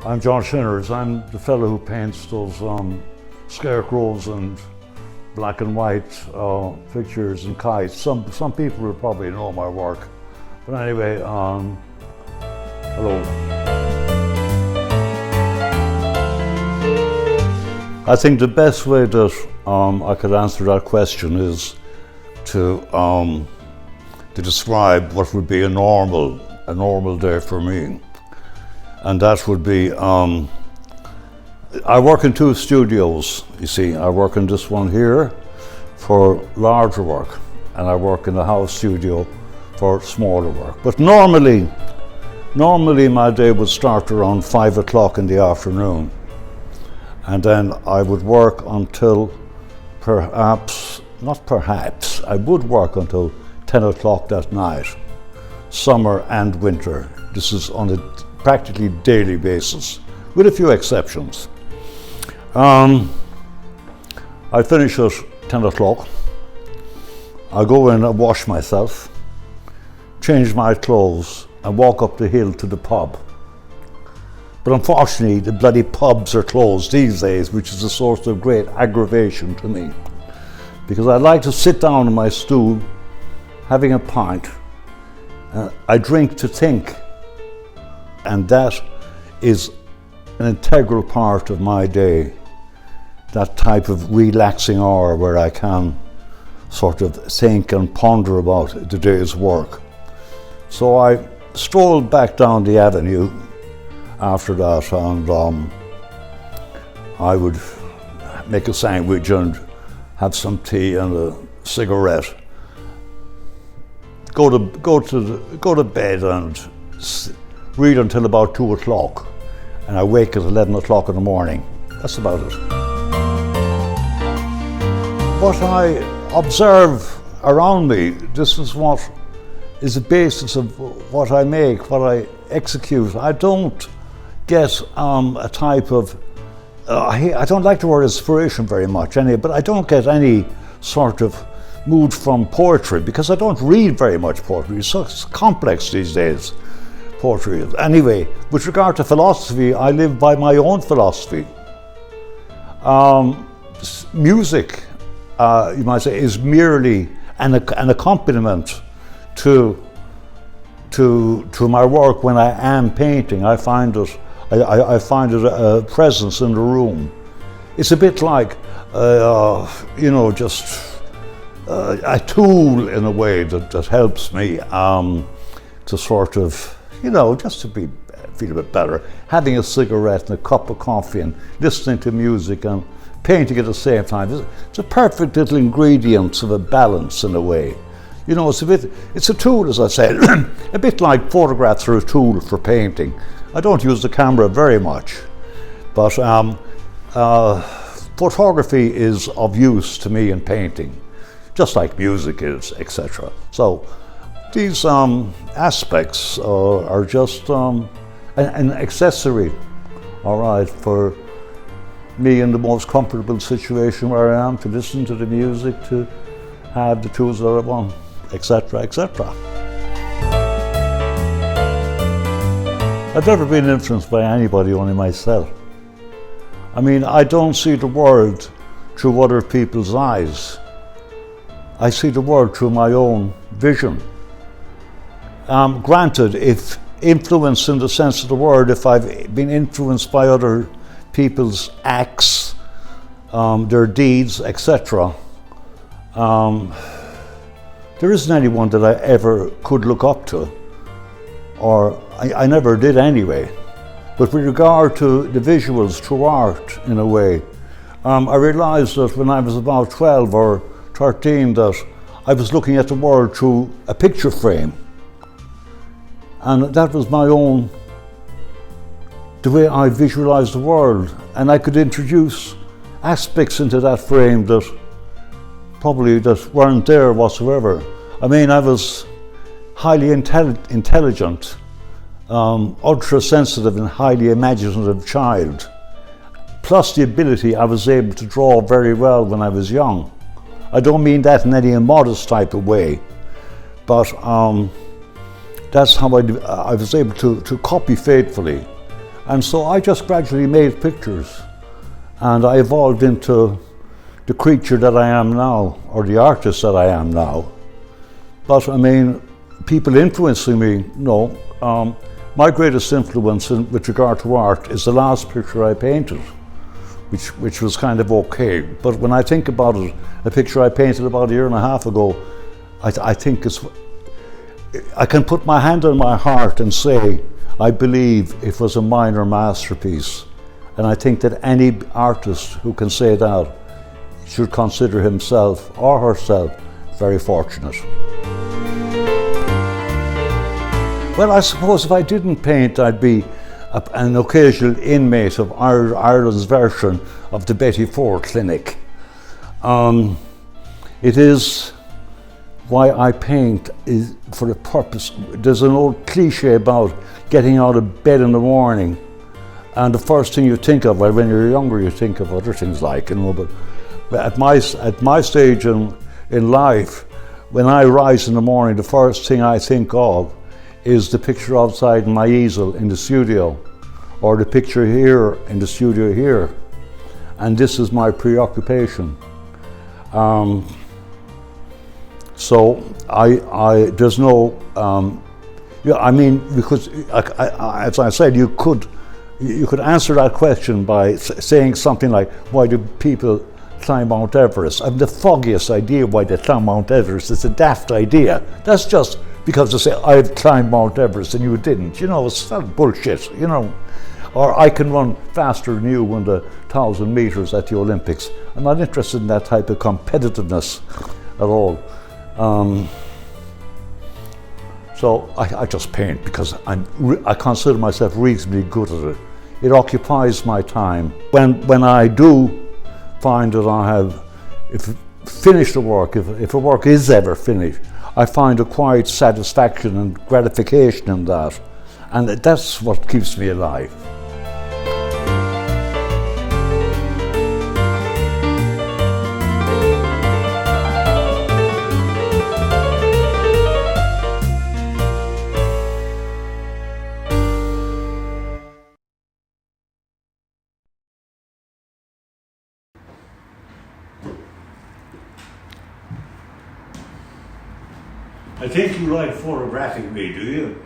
I'm John Shinnors. I'm the fellow who paints those scarecrows and black and white pictures and kites. Some people will probably know my work. But anyway, hello. I think the best way that I could answer that question is to describe what would be a normal day for me. And that would be, I work in two studios, you see. I work in this one here for larger work, and I work in the house studio for smaller work. But normally my day would start around 5 o'clock in the afternoon. And then I would work until I would work until 10 o'clock that night, summer and winter. This is on a practically daily basis, with a few exceptions. I finish at 10 o'clock. I go in and wash myself, change my clothes, and walk up the hill to the pub. But unfortunately, the bloody pubs are closed these days, which is a source of great aggravation to me. Because I like to sit down on my stool, having a pint. I drink to think. And that is an integral part of my day, that type of relaxing hour where I can sort of think and ponder about the day's work. So I strolled back down the avenue after that, and I would make a sandwich and have some tea and a cigarette. Go to bed and read until about 2 o'clock, and I wake at 11 o'clock in the morning. That's about it. What I observe around me, this is what is the basis of what I make, what I execute. I don't get a type of, I don't like the word inspiration very much anyway, but I don't get any sort of mood from poetry, because I don't read very much poetry. It's so complex these days, poetry. Anyway, with regard to philosophy, I live by my own philosophy. Music, you might say, is merely an accompaniment to my work when I am painting. I find it a presence in the room. It's a bit like, just a tool in a way that helps me to sort of, just to feel a bit better. Having a cigarette and a cup of coffee and listening to music and painting at the same time. It's a perfect little ingredient of a balance in a way. It's a tool, as I said, a bit like photographs are a tool for painting. I don't use the camera very much, but photography is of use to me in painting, just like music is, etc. So these aspects are just an accessory, all right, for me in the most comfortable situation where I am, to listen to the music, to have the tools that I want, etc., etc. I've never been influenced by anybody, only myself. I mean, I don't see the world through other people's eyes. I see the world through my own vision. Granted, if influence in the sense of the word, if I've been influenced by other people's acts, their deeds, etc., there isn't anyone that I ever could look up to, or I never did anyway. But with regard to the visuals through art, in a way, I realized that when I was about 12 or 13 that I was looking at the world through a picture frame. And that was the way I visualized the world. And I could introduce aspects into that frame that weren't there whatsoever. I mean, I was highly intelligent, ultra-sensitive and highly imaginative child. Plus the ability, I was able to draw very well when I was young. I don't mean that in any immodest type of way, but that's how I was able to copy faithfully And so I just gradually made pictures, and I evolved into the creature that I am now, or the artist that I am now. But I mean, people influencing me, no. My greatest influence with regard to art is the last picture I painted, which was kind of okay. But when I think about it, a picture I painted about a year and a half ago, I think I can put my hand on my heart and say, I believe it was a minor masterpiece. And I think that any artist who can say that should consider himself or herself very fortunate. Well, I suppose if I didn't paint, I'd be an occasional inmate of Ireland's version of the Betty Ford Clinic. It is why I paint is for a purpose. There's an old cliche about getting out of bed in the morning, and the first thing you think of, well, when you're younger, you think of other things like, but at my stage in life, when I rise in the morning, the first thing I think of is the picture outside my easel in the studio, or the picture here in the studio here, and this is my preoccupation. So there's no, I mean, because as I said, you could answer that question by saying something like, why do people climb Mount Everest? I have the foggiest idea why they climb Mount Everest. It's a daft idea. That's just because they say, I've climbed Mount Everest and you didn't. It's not bullshit, Or I can run faster than you in the 1,000 meters at the Olympics. I'm not interested in that type of competitiveness at all. So I just paint because I consider myself reasonably good at it. It occupies my time. When I do find that I have finished the work, if a work is ever finished, I find a quiet satisfaction and gratification in that. And that's what keeps me alive. I think you like photographing me, do you?